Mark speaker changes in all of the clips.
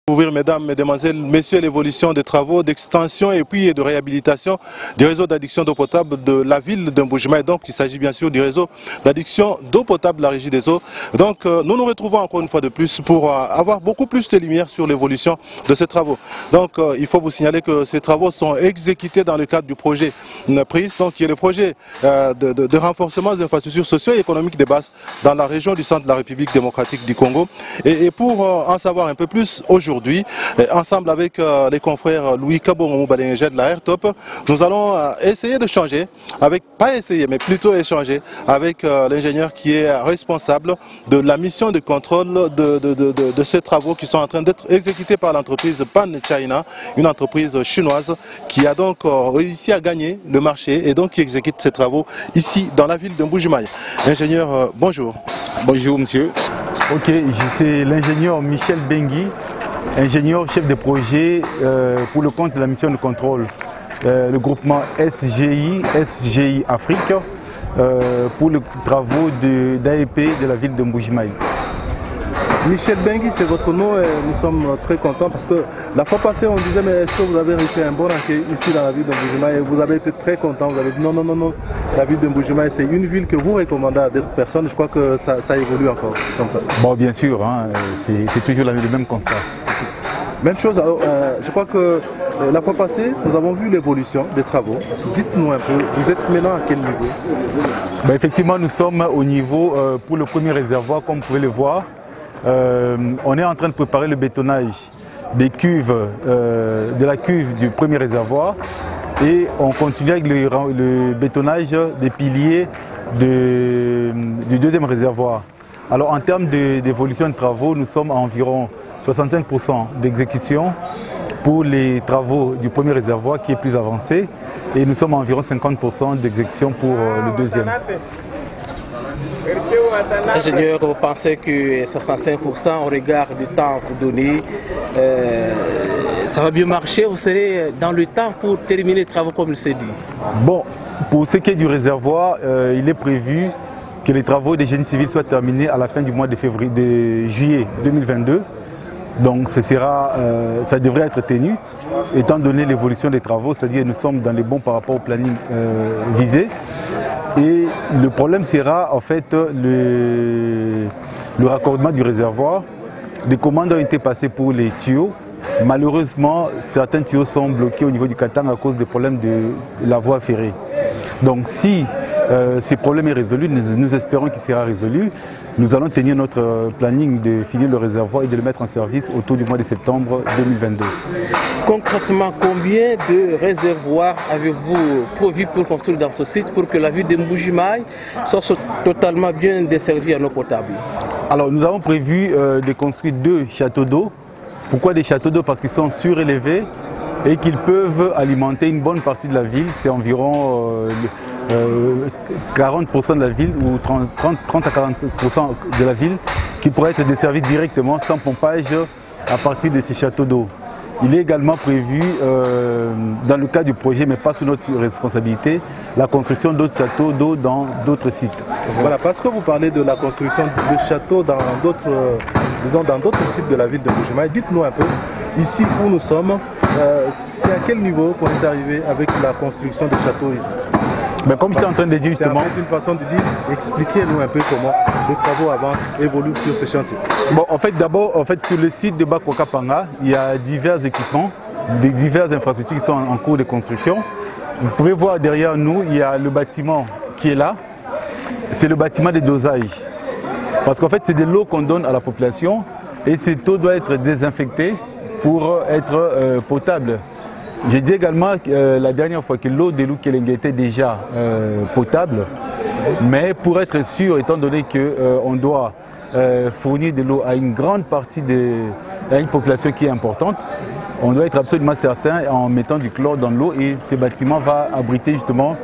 Speaker 1: Ouvrir, mesdames, mesdemoiselles, messieurs, l'évolution des travaux d'extension et puis de réhabilitation du réseau d'adduction d'eau potable de la ville de Mbuji-Mayi. Donc il s'agit bien sûr du réseau d'adduction d'eau potable de la Régie des eaux. Donc nous nous retrouvons encore une fois de plus pour avoir beaucoup plus de lumière sur l'évolution de ces travaux. Donc il faut vous signaler que ces travaux sont exécutés dans le cadre du projet PRIS, donc qui est le projet de renforcement des infrastructures socio-économiques des bases dans la région du centre de la République démocratique du Congo. Et pour en savoir un peu plus aujourd'hui, ensemble avec les confrères Louis Kabongomou Balengé de la RTOP, nous allons essayer de changer, pas essayer, mais plutôt échanger avec l'ingénieur qui est responsable de la mission de contrôle de ces travaux qui sont en train d'être exécutés par l'entreprise Pan China, une entreprise chinoise qui a donc réussi à gagner le marché et donc qui exécute ces travaux ici dans la ville de Mbuji-Mayi. Ingénieur, bonjour.
Speaker 2: Bonjour monsieur.
Speaker 3: Ok, je suis l'ingénieur Michel Bengui, ingénieur chef de projet pour le compte de la mission de contrôle, le groupement SGI Afrique, pour les travaux d'AEP de la ville de Mbuji-Mayi.
Speaker 1: Michel Bengui, c'est votre nom et nous sommes très contents parce que la fois passée on disait mais est-ce que vous avez réussi un bon accueil ici dans la ville de Mbuji-Mayi et vous avez été très content, vous avez dit non, la ville de Mbuji-Mayi c'est une ville que vous recommandez à d'autres personnes, je crois que ça évolue encore comme ça.
Speaker 3: Bon bien sûr, hein, c'est toujours le même constat.
Speaker 1: Même chose, alors je crois que la fois passée nous avons vu l'évolution des travaux, dites-nous un peu, vous êtes maintenant à quel niveau?
Speaker 3: Ben, effectivement nous sommes au niveau pour le premier réservoir comme vous pouvez le voir. On est en train de préparer le bétonnage des cuves, de la cuve du premier réservoir et on continue avec le bétonnage des piliers du deuxième réservoir. Alors en termes d'évolution de travaux, nous sommes à environ 65% d'exécution pour les travaux du premier réservoir qui est plus avancé et nous sommes à environ 50% d'exécution pour le deuxième.
Speaker 2: Ingénieur, vous pensez que 65% au regard du temps vous donnez, ça va bien marcher? Vous serez dans le temps pour terminer les travaux comme il s'est dit?
Speaker 3: Bon, pour ce qui est du réservoir, il est prévu que les travaux des génies civils soient terminés à la fin du mois de juillet 2022. Donc ça devrait être tenu, étant donné l'évolution des travaux, c'est-à-dire nous sommes dans les bons par rapport au planning visé. Et le problème sera en fait le raccordement du réservoir. Des commandes ont été passées pour les tuyaux. Malheureusement, certains tuyaux sont bloqués au niveau du Katang à cause des problèmes de la voie ferrée. Donc si ce problème est résolu, nous espérons qu'il sera résolu. Nous allons tenir notre planning de finir le réservoir et de le mettre en service autour du mois de septembre 2022.
Speaker 2: Concrètement, combien de réservoirs avez-vous prévu pour construire dans ce site pour que la ville de Mbuji-Mayi soit totalement bien desservie en eau potable?
Speaker 3: Alors nous avons prévu de construire 2 châteaux d'eau. Pourquoi des châteaux d'eau? Parce qu'ils sont surélevés et qu'ils peuvent alimenter une bonne partie de la ville. C'est environ 40% de la ville ou 30 à 40% de la ville qui pourrait être desservie directement sans pompage à partir de ces châteaux d'eau. Il est également prévu, dans le cadre du projet, mais pas sous notre responsabilité, la construction d'autres châteaux d'eau dans d'autres sites.
Speaker 1: Voilà, parce que vous parlez de la construction de châteaux dans d'autres sites de la ville de Mbuji-Mayi, dites-nous un peu, ici où nous sommes, c'est à quel niveau qu'on est arrivé avec la construction de châteaux ici?
Speaker 3: Mais comme j'étais en train de dire justement...
Speaker 1: C'est une façon de dire, expliquez-nous un peu comment les travaux avancent, évoluent sur ce chantier.
Speaker 3: Bon, en fait, d'abord, sur le site de Bakwakapanga, il y a divers équipements, diverses infrastructures qui sont en cours de construction. Vous pouvez voir derrière nous, il y a le bâtiment qui est là. C'est le bâtiment de dosage. Parce qu'en fait, c'est de l'eau qu'on donne à la population et cette eau doit être désinfectée pour être potable. J'ai dit également la dernière fois que l'eau de l'Oukelenge était déjà potable, mais pour être sûr, étant donné qu'on doit fournir de l'eau à une grande partie à une population qui est importante, on doit être absolument certain en mettant du chlore dans l'eau et ce bâtiment va abriter justement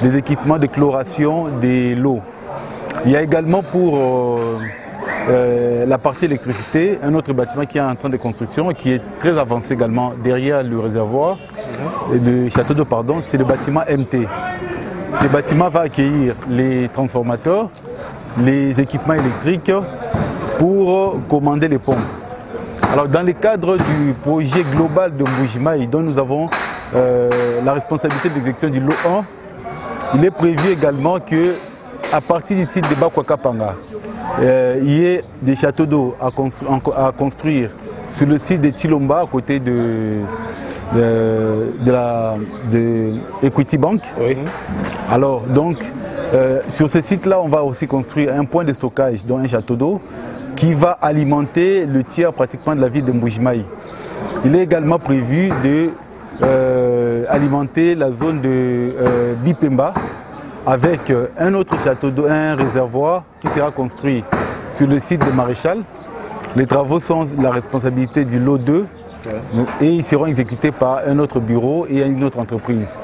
Speaker 3: des équipements de chloration de l'eau. Il y a également pour la partie électricité, un autre bâtiment qui est en train de construction et qui est très avancé également derrière le réservoir, le château d'eau, pardon, c'est le bâtiment MT. Ce bâtiment va accueillir les transformateurs, les équipements électriques pour commander les pompes. Alors dans le cadre du projet global de Mbujimayi, dont nous avons la responsabilité d'exécution du lot 1, il est prévu également que à partir du site de Bakwakapanga, il y ait des châteaux d'eau à construire sur le site de Chilomba à côté de Equity Bank.
Speaker 2: Oui.
Speaker 3: Alors donc sur ce site-là, on va aussi construire un point de stockage, dont un château d'eau, qui va alimenter le tiers pratiquement de la ville de Mbujimayi. Il est également prévu de alimenter la zone de Bipemba avec un autre château d'eau, un réservoir qui sera construit sur le site de Maréchal. Les travaux sont la responsabilité du lot 2 et ils seront exécutés par un autre bureau et une autre entreprise.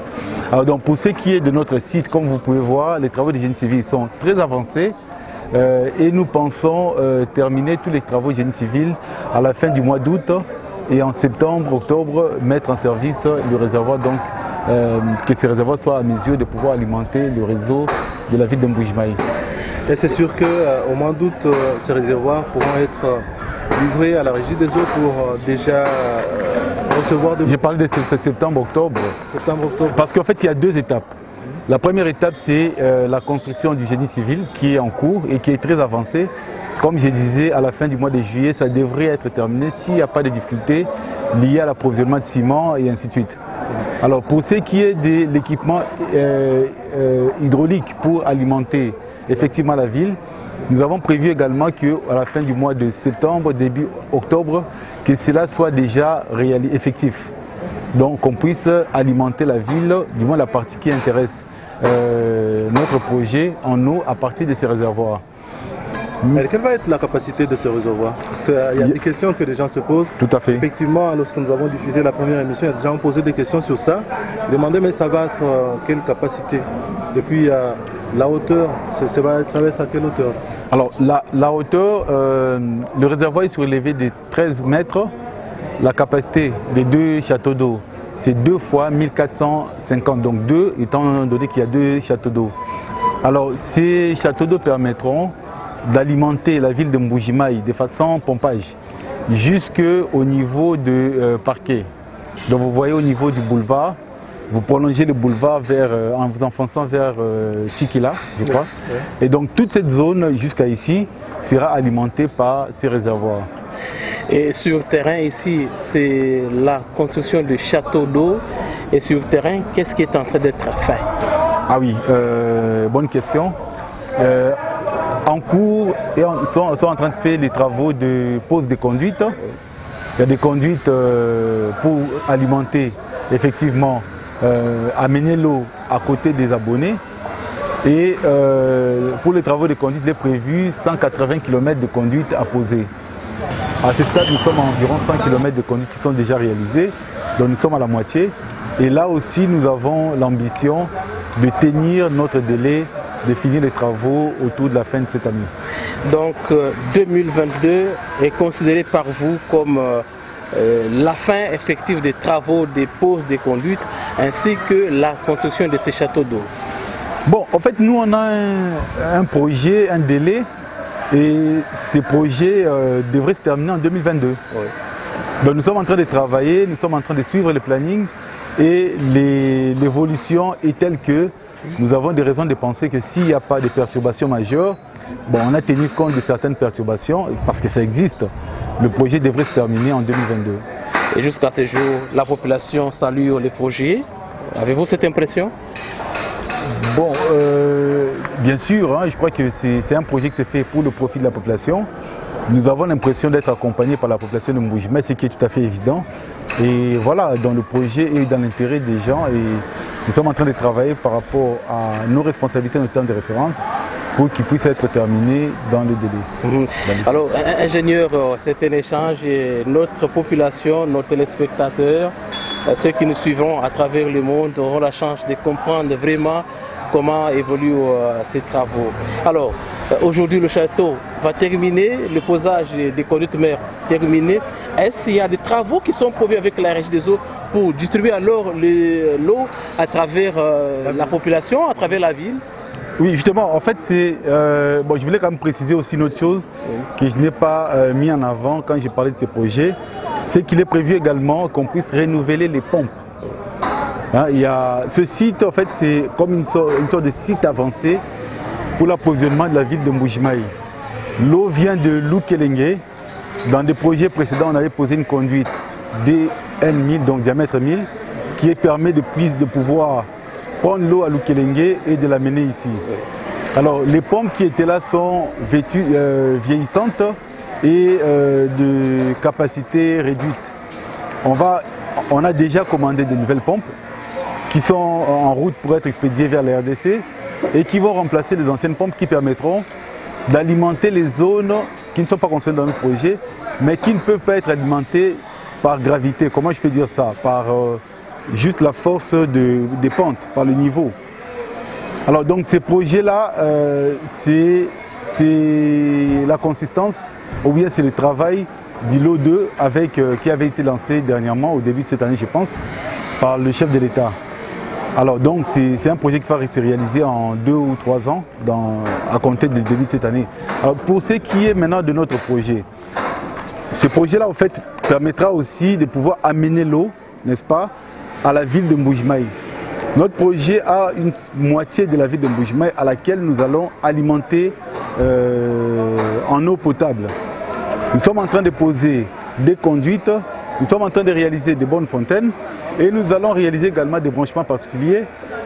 Speaker 3: Alors donc pour ce qui est de notre site, comme vous pouvez voir, les travaux de génie civil sont très avancés et nous pensons terminer tous les travaux de génie civil à la fin du mois d'août et en septembre, octobre, mettre en service le réservoir, donc que ce réservoir soit à mesure de pouvoir alimenter le réseau de la ville de Mbujimayi.
Speaker 1: Et c'est sûr qu'au mois d'août, ces réservoirs pourront être livrés à la régie des eaux pour déjà recevoir de...
Speaker 3: Je parle de septembre, octobre.
Speaker 1: Septembre, octobre.
Speaker 3: Parce qu'en fait, il y a deux étapes. La première étape, c'est la construction du génie civil qui est en cours et qui est très avancée. Comme je disais, à la fin du mois de juillet, ça devrait être terminé s'il n'y a pas de difficultés liées à l'approvisionnement de ciment et ainsi de suite. Alors pour ce qui est de l'équipement hydraulique pour alimenter effectivement la ville, nous avons prévu également qu'à la fin du mois de septembre, début octobre, que cela soit déjà effectif. Donc qu'on puisse alimenter la ville, du moins la partie qui intéresse notre projet en eau à partir de ces réservoirs.
Speaker 1: Mais quelle va être la capacité de ce réservoir? Parce qu'il y a des questions que les gens se posent.
Speaker 3: Tout à fait.
Speaker 1: Effectivement, lorsque nous avons diffusé la première émission, il y a des gens qui ont posé des questions sur ça. Demandaient, mais ça va être quelle capacité? Et puis la hauteur, ça va être à quelle hauteur?
Speaker 3: Alors la hauteur, le réservoir est surélevé de 13 mètres. La capacité des deux châteaux d'eau, c'est 2 fois 1450. Donc 2 étant donné qu'il y a 2 châteaux d'eau. Alors ces châteaux d'eau permettront d'alimenter la ville de Mbujimayi de façon pompage jusqu'au niveau de parquet. Donc vous voyez au niveau du boulevard, vous prolongez le boulevard en vous enfonçant vers Chikila, je crois. Oui. Et donc toute cette zone jusqu'à ici sera alimentée par ces réservoirs.
Speaker 2: Et sur terrain ici, c'est la construction de châteaux d'eau. Et sur terrain, qu'est-ce qui est en train d'être fait?
Speaker 3: Ah oui, bonne question. En cours, ils sont en train de faire les travaux de pose des conduites. Il y a des conduites pour alimenter, effectivement, amener l'eau à côté des abonnés. Et pour les travaux de conduite, il est prévu 180 km de conduite à poser. À ce stade, nous sommes à environ 100 km de conduite qui sont déjà réalisés. Donc nous sommes à la moitié. Et là aussi, nous avons l'ambition de tenir notre délai, de finir les travaux autour de la fin de cette année.
Speaker 2: Donc 2022 est considéré par vous comme la fin effective des travaux, des poses des conduites, ainsi que la construction de ces châteaux d'eau.
Speaker 3: Bon, en fait, nous on a un projet, un délai, et ces projets devraient se terminer en 2022. Oui. Donc nous sommes en train de travailler, nous sommes en train de suivre le planning, et l'évolution est telle que nous avons des raisons de penser que s'il n'y a pas de perturbations majeures, bon, on a tenu compte de certaines perturbations, parce que ça existe, le projet devrait se terminer en 2022.
Speaker 2: Et jusqu'à ce jour, la population salue les projets. Avez-vous cette impression?
Speaker 3: Bon, bien sûr, hein, je crois que c'est un projet qui s'est fait pour le profit de la population. Nous avons l'impression d'être accompagnés par la population de Mbujimayi, ce qui est tout à fait évident. Et voilà, dans le projet et dans l'intérêt des gens. Et nous sommes en train de travailler par rapport à nos responsabilités, nos termes de référence, pour qu'ils puissent être terminés dans le délai.
Speaker 2: Alors, ingénieur, c'est un échange et notre population, nos téléspectateurs, ceux qui nous suivront à travers le monde auront la chance de comprendre vraiment comment évoluent ces travaux. Alors, aujourd'hui, le château va terminer, le posage des conduites mères terminé. Est-ce qu'il y a des travaux qui sont prévus avec la régie des eaux pour distribuer alors l'eau à travers la population, à travers la ville?
Speaker 3: Oui, justement, en fait, bon, je voulais quand même préciser aussi une autre chose que je n'ai pas mis en avant quand j'ai parlé de ces projets, c'est qu'il est prévu également qu'on puisse renouveler les pompes. Hein, ce site, en fait, c'est comme une sorte de site avancé pour l'approvisionnement de la ville de Mbuji-Mayi. L'eau vient de Lukelenge. Dans des projets précédents, on avait posé une conduite DN1000, donc diamètre 1000, qui permet de pouvoir prendre l'eau à Lukelenge et de l'amener ici. Alors, les pompes qui étaient là sont vieillissantes et de capacité réduite. On a déjà commandé de nouvelles pompes qui sont en route pour être expédiées vers la RDC et qui vont remplacer les anciennes pompes qui permettront d'alimenter les zones qui ne sont pas concernées dans notre projet, mais qui ne peuvent pas être alimentées par gravité. Comment je peux dire ça? Par juste la force des pentes, par le niveau. Alors donc ces projets-là, c'est la consistance, ou bien c'est le travail du lot 2 qui avait été lancé dernièrement, au début de cette année je pense, par le chef de l'État. Alors donc c'est un projet qui va se réaliser en 2 ou 3 ans à compter du début de cette année. Alors pour ce qui est maintenant de notre projet, ce projet-là en fait permettra aussi de pouvoir amener l'eau, n'est-ce pas, à la ville de Mbuji-Mayi. Notre projet a une moitié de la ville de Mbuji-Mayi à laquelle nous allons alimenter en eau potable. Nous sommes en train de poser des conduites, nous sommes en train de réaliser des bonnes fontaines et nous allons réaliser également des branchements particuliers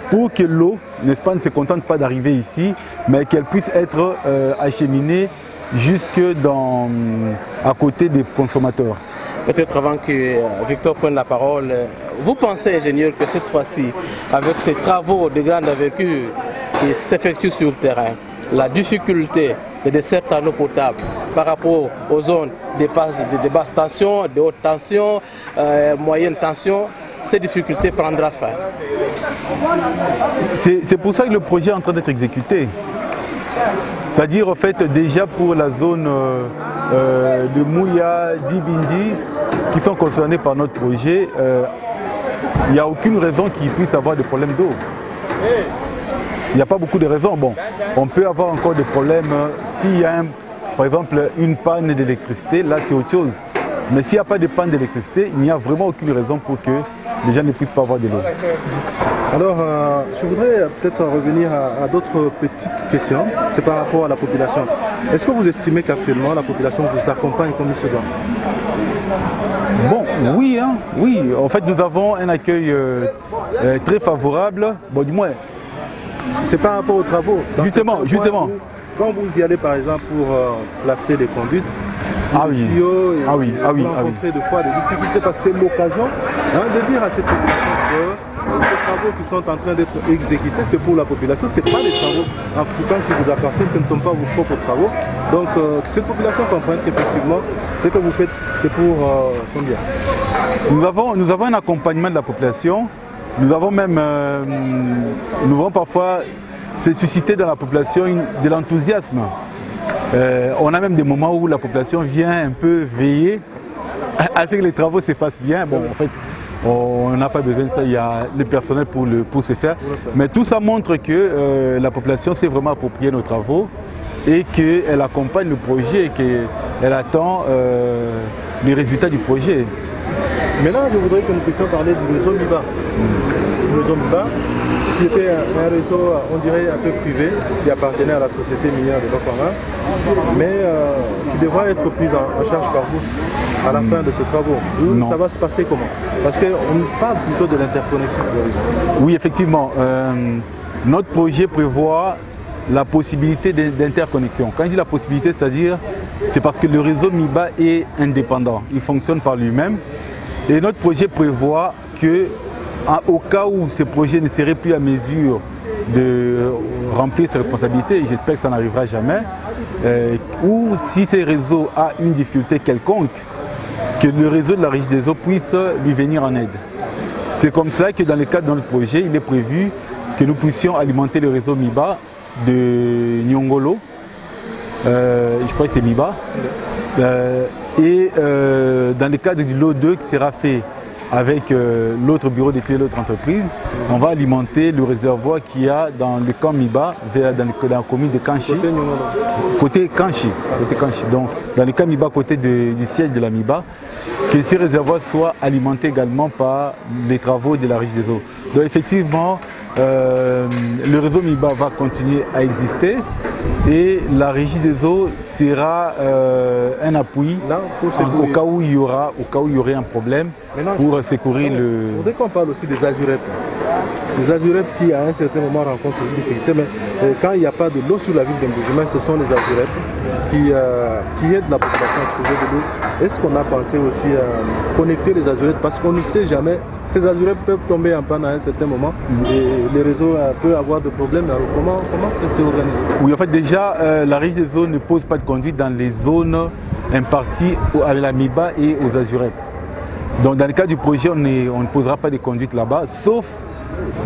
Speaker 3: pour que l'eau, n'est-ce pas, ne se contente pas d'arriver ici, mais qu'elle puisse être acheminée jusque à côté des consommateurs.
Speaker 2: Peut-être avant que Victor prenne la parole, vous pensez, ingénieur, que cette fois-ci, avec ces travaux de grande envergure qui s'effectuent sur le terrain, la difficulté de desserte en eau potable par rapport aux zones de basse tension, de haute tension, moyenne tension, ces difficultés prendra fin?
Speaker 3: C'est pour ça que le projet est en train d'être exécuté. C'est-à-dire, en fait, déjà pour la zone de Mouya, d'Ibindi, qui sont concernés par notre projet, il n'y a aucune raison qu'ils puissent avoir des problèmes d'eau. Il n'y a pas beaucoup de raisons. Bon, on peut avoir encore des problèmes s'il y a, par exemple, une panne d'électricité, là c'est autre chose. Mais s'il n'y a pas de panne d'électricité, il n'y a vraiment aucune raison pour que les gens ne puissent pas avoir de l'eau.
Speaker 1: Alors, je voudrais peut-être revenir à d'autres petites questions. C'est par rapport à la population. Est-ce que vous estimez qu'actuellement la population vous accompagne comme il se doit?
Speaker 3: Bon, oui, hein, oui. En fait, nous avons un accueil très favorable. Bon, du moins.
Speaker 1: C'est par rapport aux travaux.
Speaker 3: Justement.
Speaker 1: Quand vous y allez par exemple pour placer des conduites,
Speaker 3: vous
Speaker 1: rencontrez des fois des difficultés parce que c'est l'occasion de dire à cette population que ces travaux qui sont en train d'être exécutés, c'est pour la population, ce n'est pas des travaux africains qui vous appartiennent, ce ne sont pas vos propres travaux. Donc cette population comprend qu'effectivement ce que vous faites c'est pour son bien.
Speaker 3: Nous avons un accompagnement de la population. Nous avons même, parfois se susciter dans la population de l'enthousiasme. On a même des moments où la population vient un peu veiller à ce que les travaux se passent bien. Bon, en fait, on n'a pas besoin de ça, il y a le personnel pour se faire. Mais tout ça montre que la population s'est vraiment approprié nos travaux et qu'elle accompagne le projet et qu'elle attend les résultats du projet.
Speaker 1: Maintenant, je voudrais que nous puissions parler du réseau MIBA. Le réseau MIBA, qui était un réseau, on dirait, un peu privé, qui appartenait à la société minière de Bakwanga, mais qui devra être pris en charge par vous à la fin de ces travaux. Ça va se passer comment? Parce qu'on parle plutôt de l'interconnexion du réseau.
Speaker 3: Oui, effectivement. Notre projet prévoit la possibilité d'interconnexion. Quand je dis la possibilité, c'est-à-dire, c'est parce que le réseau MIBA est indépendant. Il fonctionne par lui-même. Et notre projet prévoit que, au cas où ce projet ne serait plus à mesure de remplir ses responsabilités, et j'espère que ça n'arrivera jamais, ou si ce réseau a une difficulté quelconque, que le réseau de la Régie des eaux puisse lui venir en aide. C'est comme cela que dans le cadre de notre projet, il est prévu que nous puissions alimenter le réseau MIBA de Nyongolo, je crois que c'est MIBA, et dans le cadre du lot 2 qui sera fait avec l'autre bureau d'études et l'autre entreprise, on va alimenter le réservoir qu'il y a dans le camp Miba, dans la commune de Kanchi. Côté Kanchi. Donc, dans le camp Miba, côté du siège de la Miba, que ces réservoirs soient alimentés également par les travaux de la Régie des eaux. Donc, effectivement, le réseau Miba va continuer à exister et la Régie des eaux sera un appui au cas où il y aurait un problème.
Speaker 4: Maintenant,
Speaker 3: pour secourir le...
Speaker 4: Je voudrais qu'on parle aussi des azurèpes. Les azurèpes qui à un certain moment rencontrent des difficultés, mais quand il n'y a pas de l'eau sur la ville d'Mbujima, ce sont les azurèpes qui aident la population à trouver de l'eau. Est-ce qu'on a pensé aussi à connecter les azurèpes? Parce qu'on ne sait jamais, ces azurèpes peuvent tomber en panne à un certain moment et les réseaux peuvent avoir des problèmes. Alors comment c'est organisé?
Speaker 3: Oui, en fait déjà, la Régie des eaux ne pose pas de conduite dans les zones imparties à la Miba et aux azurèpes. Donc dans le cas du projet, on ne posera pas de conduites là-bas, sauf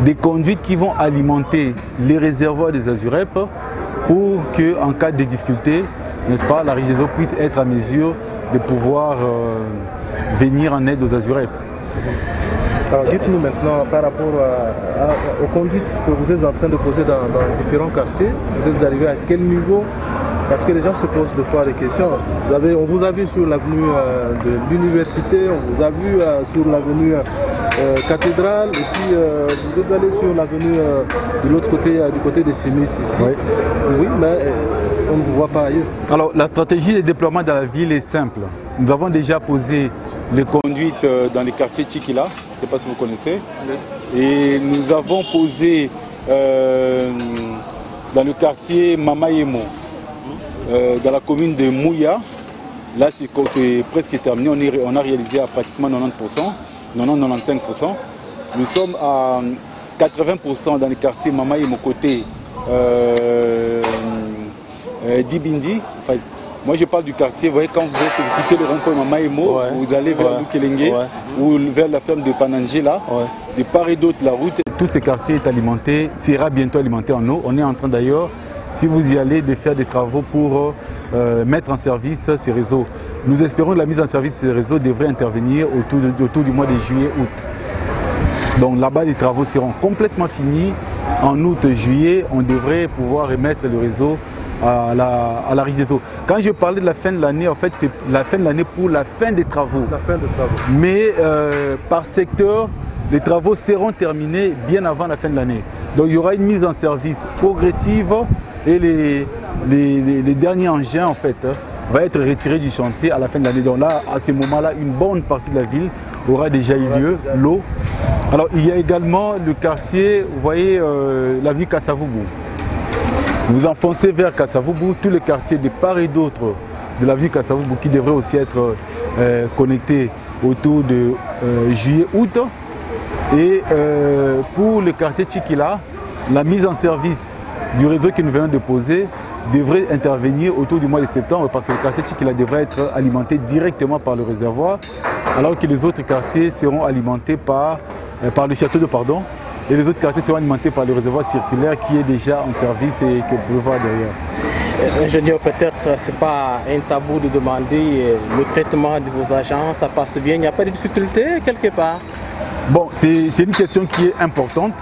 Speaker 3: des conduites qui vont alimenter les réservoirs des azurèpes pour qu'en cas de difficulté, n'est-ce pas, la Régie des eaux puisse être à mesure de pouvoir venir en aide aux azurèpes.
Speaker 4: Alors dites-nous maintenant par rapport aux conduites que vous êtes en train de poser dans différents quartiers, vous êtes arrivé à quel niveau? Parce que les gens se posent des fois des questions. On vous a vu sur l'avenue de l'université, on vous a vu sur l'avenue cathédrale, et puis vous êtes allé sur l'avenue de l'autre côté, du côté des Simis ici. Oui, mais on ne vous voit pas ailleurs.
Speaker 3: Alors la stratégie de déploiement dans la ville est simple. Nous avons déjà posé les conduites dans les quartiers Tchikila, je ne sais pas si vous connaissez. Oui. Et nous avons posé dans le quartier Mamayemo, dans la commune de Mouya. Là c'est presque terminé, on a réalisé à pratiquement 90%, 90-95%. Nous sommes à 80% dans le quartier Mamayemo côté Dibindi. Enfin, moi je parle du quartier, vous voyez quand vous quittez le rond-point Mamayemo, vous allez vers Lukelenge ou vers la ferme de Panangé là, de part et d'autre la route. Tout ce quartier est alimenté, sera bientôt alimenté en eau. On est en train d'ailleurs, si vous y allez, de faire des travaux pour mettre en service ces réseaux. Nous espérons que la mise en service de ces réseaux devrait intervenir autour du mois de juillet-août. Donc là-bas, les travaux seront complètement finis. En août-juillet, on devrait pouvoir remettre le réseau à la Régie des eaux. Quand je parlais de la fin de l'année, en fait, c'est la fin de l'année pour la fin des travaux.
Speaker 4: La fin des travaux.
Speaker 3: Mais par secteur, les travaux seront terminés bien avant la fin de l'année. Donc il y aura une mise en service progressive et les derniers engins, en fait, vont être retirés du chantier à la fin de l'année. Donc là, à ce moment-là, une bonne partie de la ville aura déjà eu lieu, l'eau. Alors il y a également le quartier, vous voyez, l'avenue Kassavubu. Vous enfoncez vers Kassavubu, tous les quartiers de part et d'autre de l'avenue Kassavubu qui devraient aussi être connectés autour de juillet-août. Et pour le quartier Tchikila, la mise en service du réseau que nous venons de poser devrait intervenir autour du mois de septembre parce que le quartier Tchikila devrait être alimenté directement par le réservoir alors que les autres quartiers seront alimentés par le château de Pardon et les autres quartiers seront alimentés par le réservoir circulaire qui est déjà en service et que vous pouvez voir derrière.
Speaker 2: Ingénieur, peut-être ce n'est pas un tabou de demander le traitement de vos agents, ça passe bien, il n'y a pas de difficulté quelque part?
Speaker 3: Bon, c'est une question qui est importante,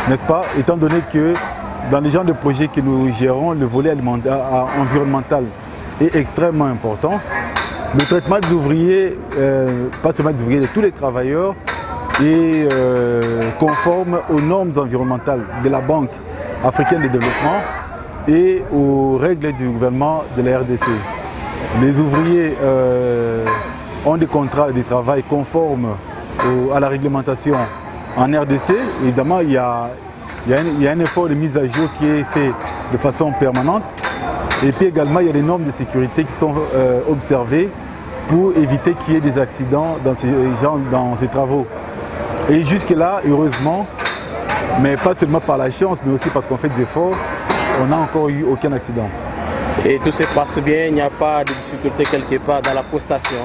Speaker 3: n'est-ce pas, étant donné que dans les genres de projets que nous gérons, le volet environnemental est extrêmement important. Le traitement des ouvriers, pas seulement des ouvriers, de tous les travailleurs, est conforme aux normes environnementales de la Banque africaine de développement et aux règles du gouvernement de la RDC. Les ouvriers ont des contrats de travail conformes à la réglementation en RDC. Évidemment, il y a un effort de mise à jour qui est fait de façon permanente. Et puis également, il y a des normes de sécurité qui sont observées pour éviter qu'il y ait des accidents dans ces travaux. Et jusque-là, heureusement, mais pas seulement par la chance, mais aussi parce qu'on fait des efforts, on n'a encore eu aucun accident.
Speaker 2: Et tout se passe bien, il n'y a pas de difficulté quelque part dans la prestation?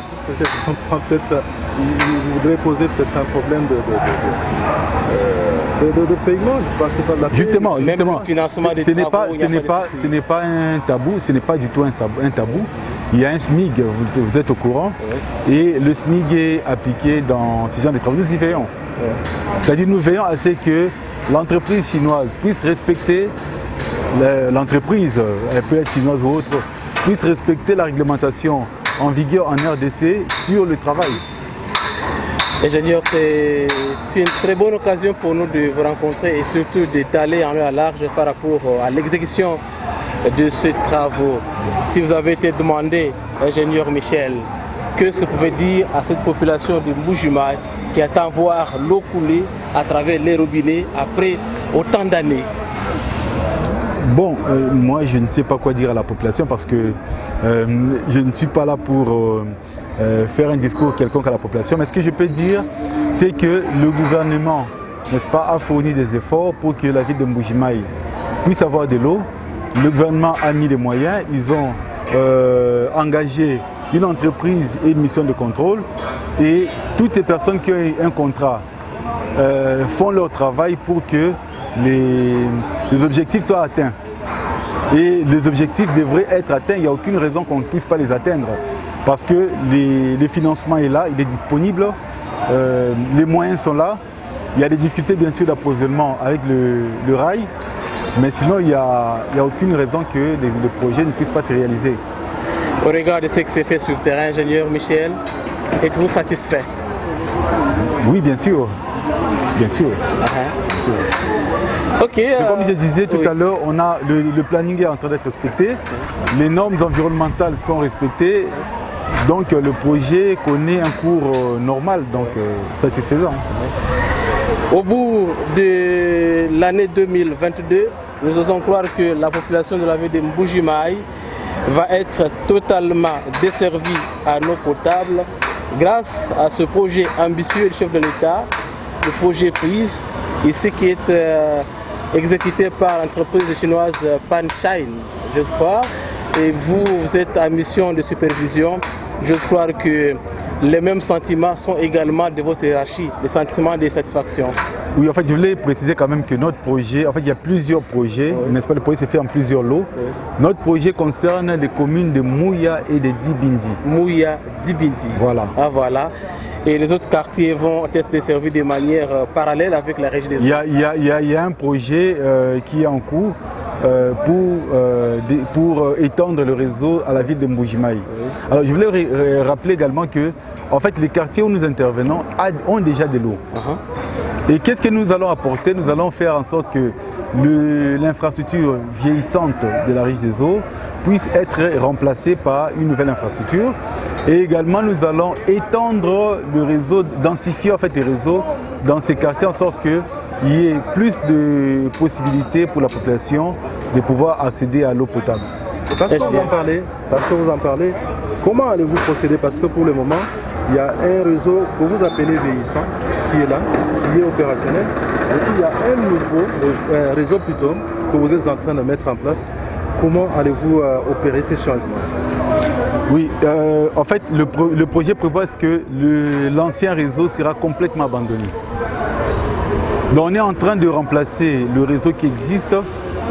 Speaker 4: Peut-être, il voudrait poser peut-être un problème de paiement, je ne sais pas de la paie.
Speaker 3: Justement,
Speaker 2: Même le financement des travaux,
Speaker 3: ce n'est pas un tabou, ce n'est pas du tout un tabou. il y a un SMIG, vous êtes au courant, et le SMIG est appliqué dans ce genre de travaux. Nous y veillons. C'est-à-dire nous veillons à ce que l'entreprise chinoise puisse respecter, l'entreprise, elle peut être chinoise ou autre, puisse respecter la réglementation en vigueur en RDC sur le travail.
Speaker 2: Ingénieur, c'est une très bonne occasion pour nous de vous rencontrer et surtout d'étaler en long et à large par rapport à l'exécution de ces travaux. Si vous avez été demandé, ingénieur Michel, qu'est-ce que vous pouvez dire à cette population de Mbuji-Mayi qui attend voir l'eau couler à travers les robinets après autant d'années?
Speaker 3: Bon, moi je ne sais pas quoi dire à la population parce que je ne suis pas là pour faire un discours quelconque à la population. Mais ce que je peux dire, c'est que le gouvernement, n'est-ce pas, a fourni des efforts pour que la ville de Mbuji-Mayi puisse avoir de l'eau. Le gouvernement a mis les moyens, ils ont engagé une entreprise et une mission de contrôle et toutes ces personnes qui ont un contrat font leur travail pour que les objectifs soient atteints. Et les objectifs devraient être atteints, il n'y a aucune raison qu'on ne puisse pas les atteindre. Parce que le financement est là, il est disponible, les moyens sont là. Il y a des difficultés bien sûr d'approvisionnement avec le rail, mais sinon il n'y a aucune raison que le projet ne puisse pas se réaliser.
Speaker 2: Au regard de ce qui s'est fait sur le terrain, ingénieur Michel, êtes-vous satisfait?
Speaker 3: Oui, bien sûr. Bien sûr.
Speaker 2: Okay,
Speaker 3: comme je disais tout à l'heure, on a le planning est en train d'être respecté, les normes environnementales sont respectées, donc le projet connaît un cours normal, donc satisfaisant.
Speaker 2: Au bout de l'année 2022, nous osons croire que la population de la ville de Mbuji-Mayi va être totalement desservie à l'eau potable grâce à ce projet ambitieux du chef de l'État, le projet PRISE, ici qui est exécuté par l'entreprise chinoise Panshine, je crois. Et vous êtes en mission de supervision. Je crois que les mêmes sentiments sont également de votre hiérarchie, les sentiments de satisfaction.
Speaker 3: Oui, en fait, je voulais préciser quand même que notre projet, en fait, il y a plusieurs projets, n'est-ce pas, le projet s'est fait en plusieurs lots. Notre projet concerne les communes de Mouya et de Dibindi.
Speaker 2: Mouya, Dibindi.
Speaker 3: Voilà.
Speaker 2: Ah, voilà. Et les autres quartiers vont être desservis de manière parallèle avec la régie des eaux.
Speaker 3: Il y a un projet qui est en cours pour étendre le réseau à la ville de Mbuji-Mayi. Alors je voulais rappeler également que en fait, les quartiers où nous intervenons ont déjà de l'eau. Et qu'est-ce que nous allons apporter? Nous allons faire en sorte que l'infrastructure vieillissante de la régie des eaux puisse être remplacée par une nouvelle infrastructure. Et également, nous allons étendre le réseau, densifier en fait les réseaux dans ces quartiers en sorte qu'il y ait plus de possibilités pour la population de pouvoir accéder à l'eau potable.
Speaker 4: Parce que vous en parlez, comment allez-vous procéder? Parce que pour le moment, il y a un réseau que vous appelez vieillissant qui est là, qui est opérationnel. Et puis il y a un nouveau réseau plutôt que vous êtes en train de mettre en place. Comment allez-vous opérer ces changements?
Speaker 3: Oui, en fait, le projet prévoit que l'ancien réseau sera complètement abandonné. Donc on est en train de remplacer le réseau qui existe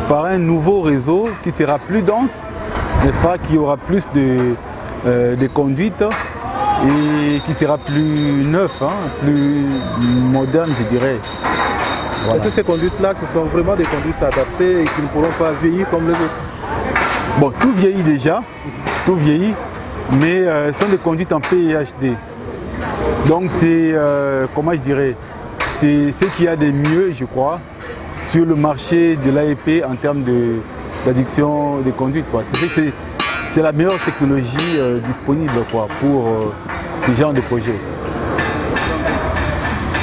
Speaker 3: par un nouveau réseau qui sera plus dense, n'est-ce pas, qui aura plus de conduites et qui sera plus neuf, plus moderne, je dirais.
Speaker 4: Voilà. Est-ce que ces conduites-là, ce sont vraiment des conduites adaptées et qui ne pourront pas vieillir comme les autres?
Speaker 3: Bon, tout vieillit déjà, tout vieillit, mais ce sont des conduites en PIHD. Donc c'est, comment je dirais, c'est ce qu'il y a de mieux, je crois, sur le marché de l'AEP en termes d'addiction des conduites. C'est la meilleure technologie disponible pour ce genre de projet.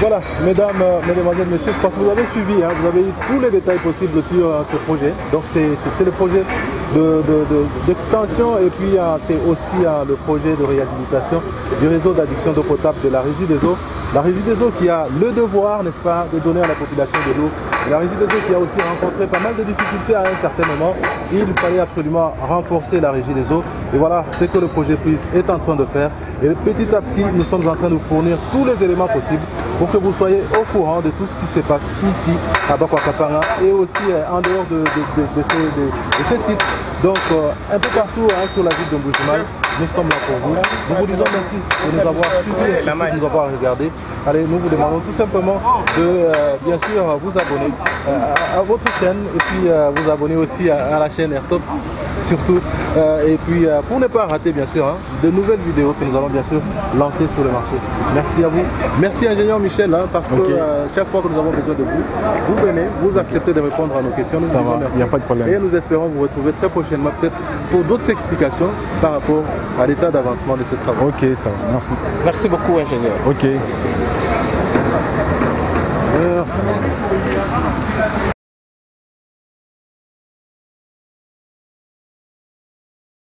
Speaker 4: Voilà, mesdames, mesdemoiselles, messieurs, je crois que vous avez suivi, vous avez eu tous les détails possibles sur ce projet. Donc c'est le projet d'extension et puis c'est aussi le projet de réhabilitation du réseau d'adduction d'eau potable de la Régie des eaux. La Régie des eaux qui a le devoir, n'est-ce pas, de donner à la population de l'eau. La Régie des eaux qui a aussi rencontré pas mal de difficultés à un certain moment. Il fallait absolument renforcer la Régie des eaux. Et voilà ce que le projet PRISE est en train de faire. Et petit à petit, nous sommes en train de fournir tous les éléments possibles pour que vous soyez au courant de tout ce qui se passe ici à Bakwakapanga et aussi en dehors de ces sites. Donc un peu partout sur la ville de Mbuji-Mayi, nous sommes là pour vous. Nous vous disons merci de nous avoir suivis, de nous avoir regardés. Allez, nous vous demandons tout simplement de bien sûr vous abonner à votre chaîne et puis vous abonner aussi à la chaîne Airtop surtout. Et puis pour ne pas rater bien sûr de nouvelles vidéos que nous allons bien sûr lancer sur le marché. Merci à vous. Merci ingénieur Michel parce que chaque fois que nous avons besoin de vous, vous venez, vous acceptez de répondre à nos questions. Nous vous disons merci.
Speaker 3: Il n'y a pas de problème.
Speaker 4: Et nous espérons vous retrouver très prochainement peut-être pour d'autres explications par rapport à l'état d'avancement de ces travaux.
Speaker 3: Ok, ça va. Merci.
Speaker 2: Merci beaucoup ingénieur.
Speaker 3: Ok.
Speaker 4: Merci.